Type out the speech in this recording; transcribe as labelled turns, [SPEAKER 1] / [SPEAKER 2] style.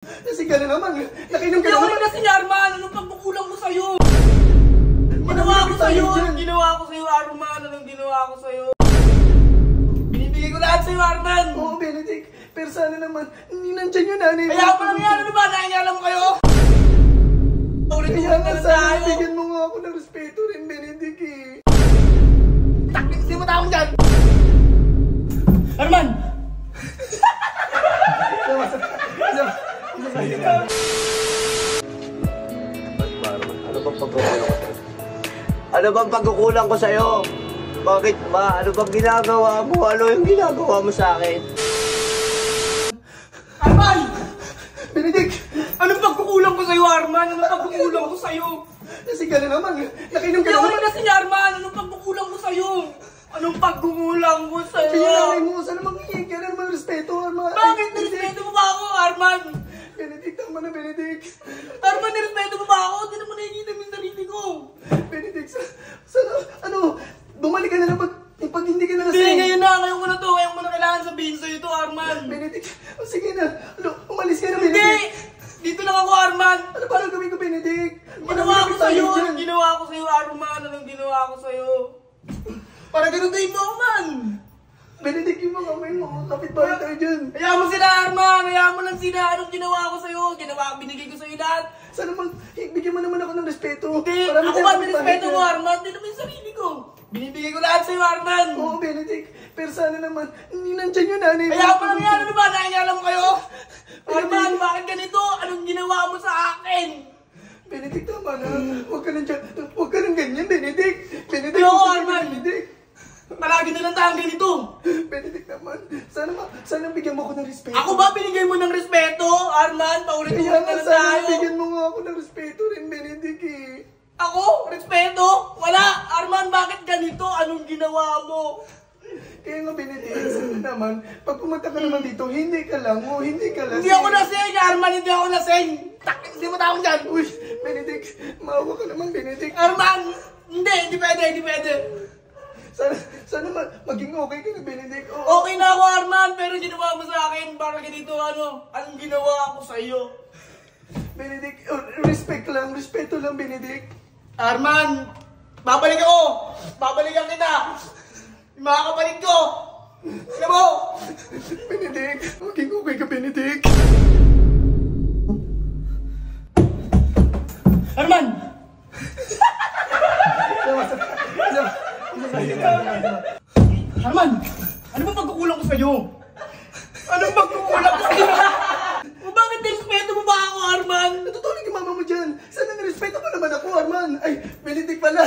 [SPEAKER 1] Kasi ka na naman. Nakinom ka
[SPEAKER 2] Hindi ako
[SPEAKER 1] naman.
[SPEAKER 2] rin kasi niya, Arman. Anong pagkukulang ko sa'yo? Ginawa ko sa'yo. Ginawa ko sa'yo, Arman. Anong ginawa ko sa'yo? Binibigay ko lahat sa'yo, Arman.
[SPEAKER 1] Oo, Benedict. Pero sana naman, hindi nandyan yung nanay mo.
[SPEAKER 2] Kaya pa nangyari, ano ba? Nahingalan mo kayo?
[SPEAKER 1] Kaya nga sana bigyan mo nga ako ng respeto rin, Benedict eh.
[SPEAKER 2] Taktik, hindi mo tawag dyan! Arman!
[SPEAKER 3] Ano bang pagkukulang ko sa'yo? Bakit ba? Ano bang ginagawa mo? Ano yung ginagawa mo sa akin?
[SPEAKER 2] Arman!
[SPEAKER 1] Benedict!
[SPEAKER 2] Anong pagkukulang ko sa'yo, Arman? Anong pagkukulang ko sa'yo?
[SPEAKER 1] Kasi ka na naman. Nakinom ka
[SPEAKER 2] Hindi ako
[SPEAKER 1] naman.
[SPEAKER 2] rin kasi niya, Arman. Anong pagkukulang ko sa'yo? Anong pagkukulang ko sa'yo?
[SPEAKER 1] Kaya nanay mo, sana magiging ka na naman ng respeto, Arman.
[SPEAKER 2] Bakit nirespeto mo ba ako, Arman?
[SPEAKER 1] Benedict, tama na, Benedict.
[SPEAKER 2] Arman, nirespeto mo ba ako? Hindi naman nakikita mo yung sarili ko.
[SPEAKER 1] Benedict, sana, bumalik ka na lang pag hindi ka na
[SPEAKER 2] Hindi,
[SPEAKER 1] lasing.
[SPEAKER 2] ngayon ko na to. Ngayon ko na kailangan sabihin sa'yo to, Arman.
[SPEAKER 1] Benedict, sige na. Umalis ka na,
[SPEAKER 2] Hindi!
[SPEAKER 1] Benedict.
[SPEAKER 2] Dito lang ako, Arman.
[SPEAKER 1] Ano ba ang gawin ko, Benedict?
[SPEAKER 2] Ginawa ko sa'yo.
[SPEAKER 1] Dyan.
[SPEAKER 2] Anong ginawa ko sa'yo, Arman? Anong ginawa ko sa'yo? Para ganutin mo, Arman.
[SPEAKER 1] Benedict, yung mga kamay mo. Kapit ba tayo dyan?
[SPEAKER 2] Hayaan mo sila, Arman. Hayaan mo lang sila. Anong ginawa ko sa'yo? Binigay ko sa'yo lahat.
[SPEAKER 1] Sana bigyan mo naman ako ng respeto.
[SPEAKER 2] Hindi.
[SPEAKER 1] Marami
[SPEAKER 2] Ako
[SPEAKER 1] tayong
[SPEAKER 2] ba
[SPEAKER 1] kapitbahay
[SPEAKER 2] nirespeto
[SPEAKER 1] dyan.
[SPEAKER 2] mo, Arman? Hindi naman yung sarili ko. Binibigay ko lahat sa'yo, Arman.
[SPEAKER 1] Oo, Benedict. Pero sana naman, hindi nandyan yung nanay mo.
[SPEAKER 2] Hayaan mo lang yan. Ano ba? Nahingalan mo kayo? Arman, bakit ganito? Anong ginawa mo sa akin?
[SPEAKER 1] Benedict, tama na. Huwag ka nang dyan. Huwag ka nang ganyan, Benedict. Benedict,
[SPEAKER 2] Ayoko,
[SPEAKER 1] huwag ka nang
[SPEAKER 2] Arman.
[SPEAKER 1] Benedict.
[SPEAKER 2] Palagi na lang tayong ganito.
[SPEAKER 1] Benedict naman. Sana bigyan mo ako ng respeto.
[SPEAKER 2] Ako ba binigay mo ng respeto, Arman? Paulit-ulit
[SPEAKER 1] Kaya
[SPEAKER 2] na
[SPEAKER 1] nga,
[SPEAKER 2] lang
[SPEAKER 1] sana
[SPEAKER 2] tayo.
[SPEAKER 1] bigyan mo nga ako ng respeto rin, Benedict eh.
[SPEAKER 2] Ako? Respeto? Wala. Arman, bakit ganito? Anong ginawa mo?
[SPEAKER 1] Kaya nga, Benedict, sana naman, pag pumunta ka naman dito, hindi ka lang, hindi ka lasing.
[SPEAKER 2] Hindi ako lasing, Arman. Hindi ako lasing. Taktik, hindi mo tawag dyan.
[SPEAKER 1] Uy, Benedict, maawa ka naman, Benedict.
[SPEAKER 2] Arman, hindi pwede.
[SPEAKER 1] Sana maging okay ka na, Benedict.
[SPEAKER 2] Okay na ako, Arman, pero ginawa mo sa akin para ganito, anong ginawa ko sa iyo?
[SPEAKER 1] Benedict, respeto lang, Benedict.
[SPEAKER 2] Arman, babalik ako. Babalikan kita. Yung mga kapatid ko. Alam mo?
[SPEAKER 1] Benedict, maging okay ka, Benedict.
[SPEAKER 2] Arman! Arman! Ano ba pagkukulang ko sa'yo? Anong pagkukulang ko sa'yo? Bakit nirespeto mo ba ako, Arman?
[SPEAKER 1] Natutuloy yung mama mo dyan. Sana nirespeto mo naman ako, Arman. Ay, Benedict pala.